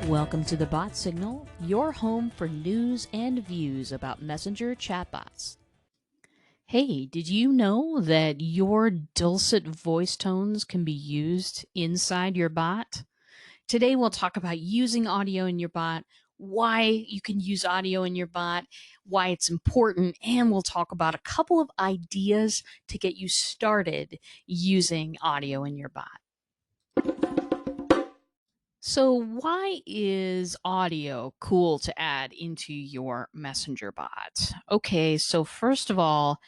Welcome to the Bot Signal, your home for news and views about messenger chatbots. Hey, did you know that your dulcet voice tones can be used inside your bot? Today we'll talk about using audio in your bot, why you can use audio in your bot, why it's important, and we'll talk about a couple of ideas to get you started using audio in your bot. So why is audio cool to add into your messenger bot? Okay, so first of all,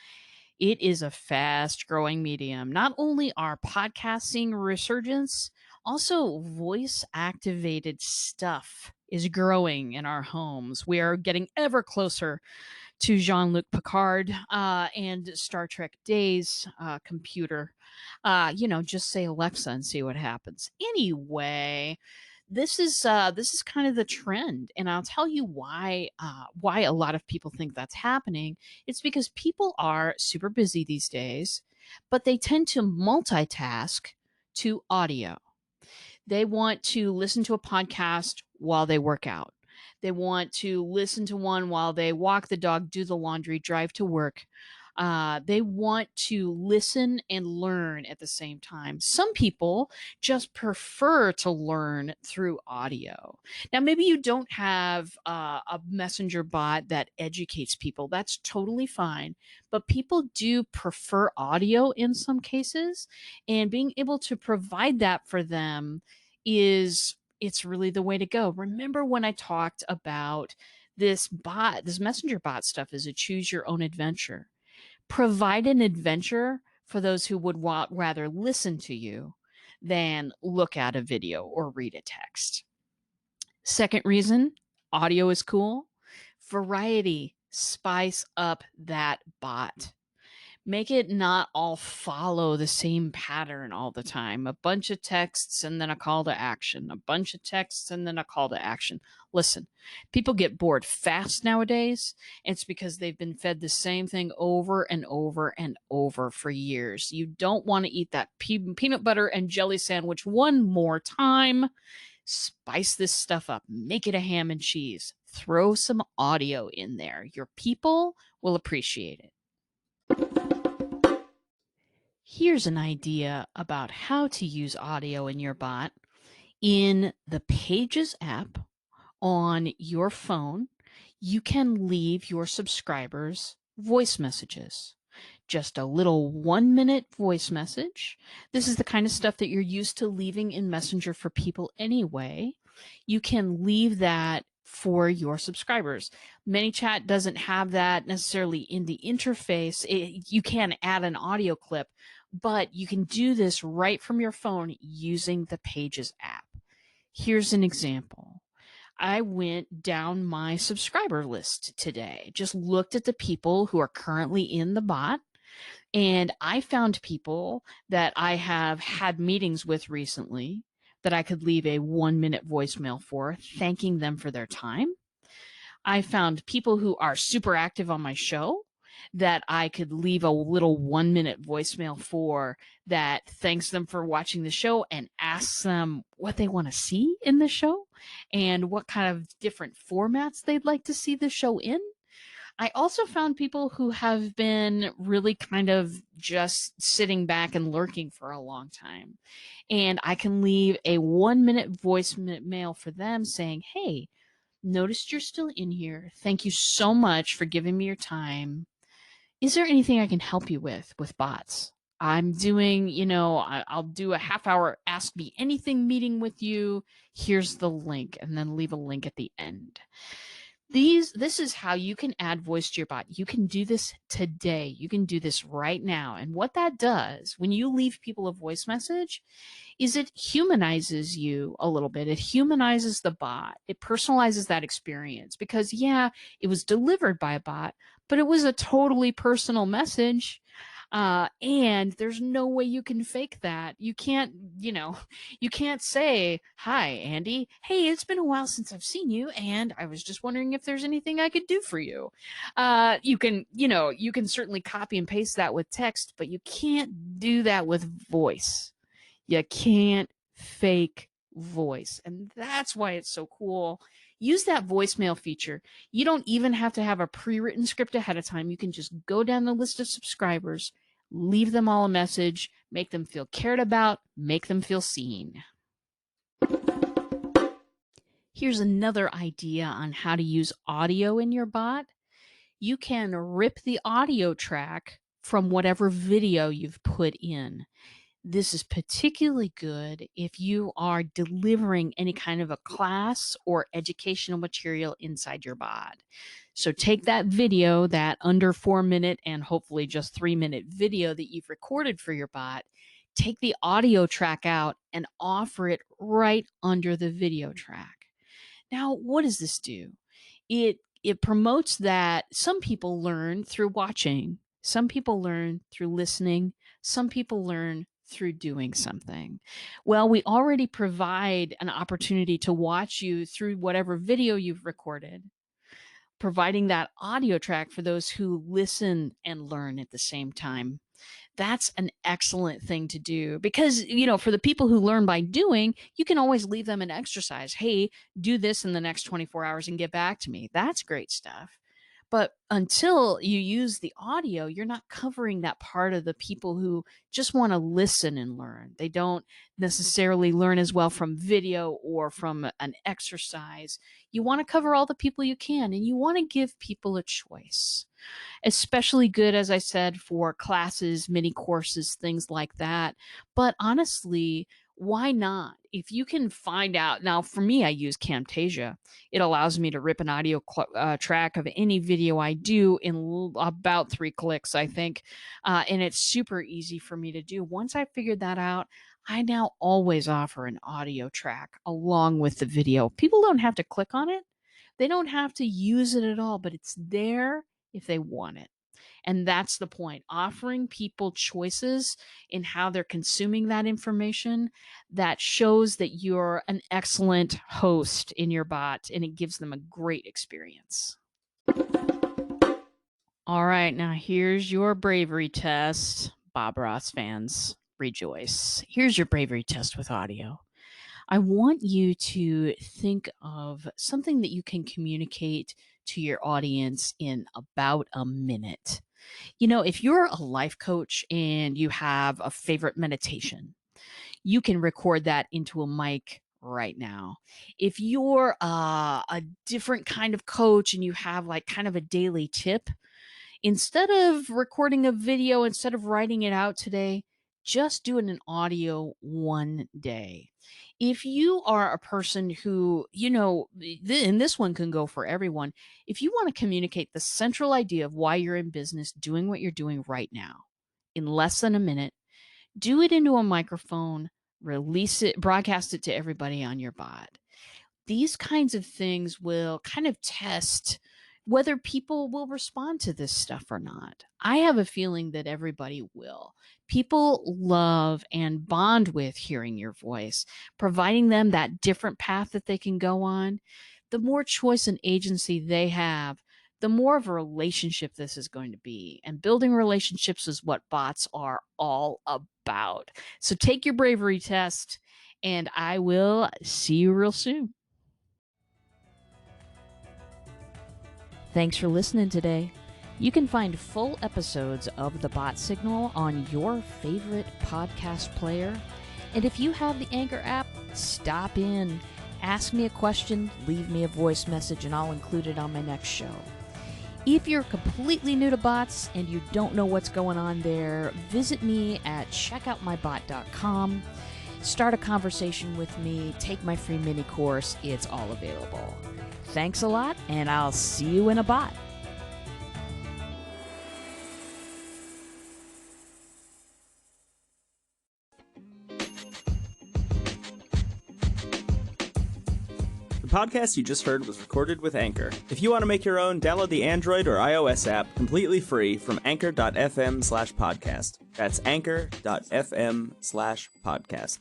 it is a fast growing medium. Not only are podcasting resurgence, also voice activated stuff is growing in our homes. We are getting ever closer to Jean-Luc Picard and Star Trek Days computer. Just say Alexa and see what happens. Anyway, this is kind of the trend, and I'll tell you why a lot of people think that's happening. It's because people are super busy these days, but they tend to multitask to audio. They want to listen to a podcast while they work out. They want to listen to one while they walk the dog, do the laundry, drive to work. They want to listen and learn at the same time. Some people just prefer to learn through audio. Now, maybe you don't have a messenger bot that educates people. That's totally fine. But people do prefer audio in some cases, and being able to provide that for them it's really the way to go. Remember when I talked about this messenger bot stuff is a choose your own adventure. Provide an adventure for those who would rather listen to you than look at a video or read a text. Second reason audio is cool, variety. Spice up that bot. Make it not all follow the same pattern all the time. A bunch of texts and then a call to action. A bunch of texts and then a call to action. Listen, people get bored fast nowadays. It's because they've been fed the same thing over and over and over for years. You don't want to eat that peanut butter and jelly sandwich one more time. Spice this stuff up. Make it a ham and cheese. Throw some audio in there. Your people will appreciate it. Here's an idea about how to use audio in your bot. In the Pages app on your phone, you can leave your subscribers voice messages. Just a little 1-minute voice message. This is the kind of stuff that you're used to leaving in Messenger for people anyway. You can leave that for your subscribers. ManyChat doesn't have that necessarily in the interface. You can add an audio clip, but you can do this right from your phone using the Pages app. Here's an example. I went down my subscriber list today, just looked at the people who are currently in the bot, and I found people that I have had meetings with recently that I could leave a 1-minute voicemail for, thanking them for their time. I found people who are super active on my show that I could leave a little 1-minute voicemail for that thanks them for watching the show and asks them what they want to see in the show and what kind of different formats they'd like to see the show in. I also found people who have been really kind of just sitting back and lurking for a long time. And I can leave a 1-minute voicemail for them saying, hey, noticed you're still in here. Thank you so much for giving me your time. Is there anything I can help you with bots? I'm doing, I'll do a half-hour Ask Me Anything meeting with you. Here's the link, and then leave a link at the end. This is how you can add voice to your bot. You can do this today. You can do this right now. And what that does when you leave people a voice message is it humanizes you a little bit. It humanizes the bot. It personalizes that experience because, yeah, it was delivered by a bot, but it was a totally personal message. And there's no way you can fake that. You can't say, hi, Andy. Hey, it's been a while since I've seen you, and I was just wondering if there's anything I could do for you. You can certainly copy and paste that with text, but you can't do that with voice. You can't fake voice. And that's why it's so cool. Use that voicemail feature. You don't even have to have a pre-written script ahead of time. You can just go down the list of subscribers, leave them all a message, make them feel cared about, make them feel seen. Here's another idea on how to use audio in your bot. You can rip the audio track from whatever video you've put in. This is particularly good if you are delivering any kind of a class or educational material inside your bot. So take that video, that under 4-minute and hopefully just 3-minute video that you've recorded for your bot, take the audio track out and offer it right under the video track. Now, what does this do? It promotes that some people learn through watching, some people learn through listening, some people learn through doing something. Well, we already provide an opportunity to watch you through whatever video you've recorded, providing that audio track for those who listen and learn at the same time. That's an excellent thing to do because, for the people who learn by doing, you can always leave them an exercise. Hey, do this in the next 24 hours and get back to me. That's great stuff. But until you use the audio, you're not covering that part of the people who just want to listen and learn. They don't necessarily learn as well from video or from an exercise. You want to cover all the people you can, and you want to give people a choice. Especially good, as I said, for classes, mini courses, things like that. But honestly, why not? If you can find out, now for me, I use Camtasia. It allows me to rip an audio track of any video I do in about 3 clicks, I think. And it's super easy for me to do. Once I figured that out, I now always offer an audio track along with the video. People don't have to click on it. They don't have to use it at all, but it's there if they want it. And that's the point, offering people choices in how they're consuming that information that shows that you're an excellent host in your bot and it gives them a great experience. All right, now here's your bravery test. Bob Ross fans, rejoice. Here's your bravery test with audio. I want you to think of something that you can communicate to your audience in about a minute. If you're a life coach and you have a favorite meditation, you can record that into a mic right now. If you're a different kind of coach and you have like kind of a daily tip, instead of recording a video, instead of writing it out today, just do it in audio one day. If you are a person who, and this one can go for everyone, if you want to communicate the central idea of why you're in business, doing what you're doing right now in less than a minute, do it into a microphone, release it, broadcast it to everybody on your bot. These kinds of things will kind of test whether people will respond to this stuff or not. I have a feeling that everybody will. People love and bond with hearing your voice, providing them that different path that they can go on. The more choice and agency they have, the more of a relationship this is going to be. And building relationships is what bots are all about. So take your bravery test, and I will see you real soon. Thanks for listening today. You can find full episodes of The Bot Signal on your favorite podcast player. And if you have the Anchor app, stop in, ask me a question, leave me a voice message, and I'll include it on my next show. If you're completely new to bots and you don't know what's going on there, visit me at checkoutmybot.com. Start a conversation with me, take my free mini course. It's all available. Thanks a lot, and I'll see you in a bot. The podcast you just heard was recorded with Anchor. If you want to make your own, download the Android or iOS app completely free from anchor.fm/podcast. That's anchor.fm/podcast.